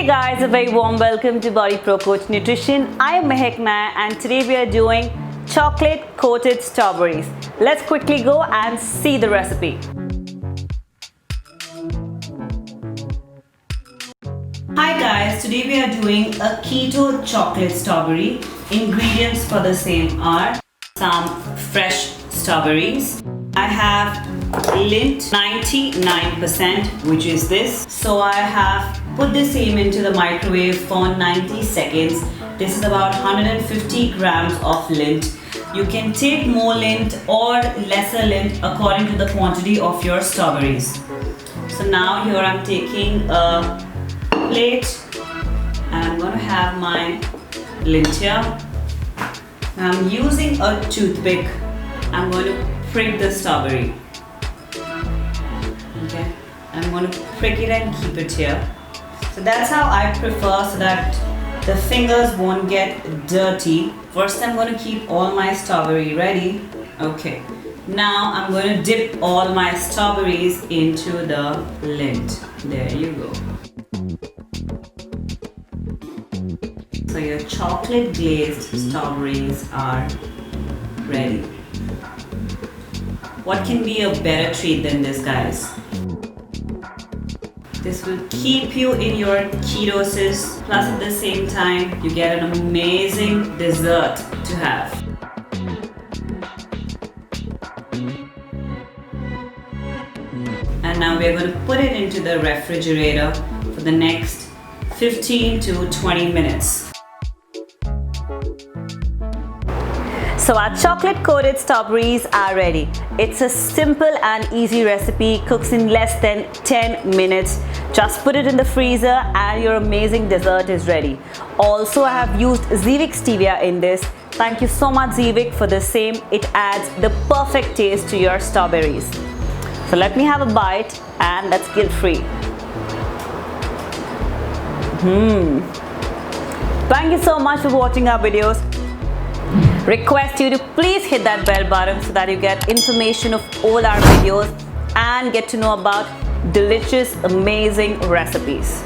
Hey guys, a very warm welcome to Body Pro Coach Nutrition. I am Maahek Nair and today we are doing chocolate coated strawberries. Let's quickly go and see the recipe. Hi guys, today we are doing a keto chocolate strawberry. Ingredients for the same are some fresh strawberries. I have lint 99%, which is this. So I have put the same into the microwave for 90 seconds. This is about 150 grams of lint. You can take more lint or lesser lint according to the quantity of your strawberries. So now here I'm taking a plate and I'm going to have my lint here. I'm using a toothpick. I'm going to prick the strawberry. Okay, I'm going to prick it and keep it here. So that's how I prefer, so that the fingers won't get dirty. First I'm going to keep all my strawberry ready. Okay, now I'm going to dip all my strawberries into the lint. There you go. So your chocolate glazed strawberries are ready. What can be a better treat than this, guys? This will keep you in your ketosis, plus at the same time you get an amazing dessert to have. And now we're going to put it into the refrigerator for the next 15 to 20 minutes. So our chocolate coated strawberries are ready. It's a simple and easy recipe, cooks in less than 10 minutes. Just put it in the freezer and your amazing dessert is ready. Also, I have used Zeevik stevia in this. Thank you so much, Zeevik, for the same. It adds the perfect taste to your strawberries. So let me have a bite, and that's guilt-free. Thank you so much for watching our videos. Request you to please hit that bell button so that you get information of all our videos and get to know about delicious, amazing recipes.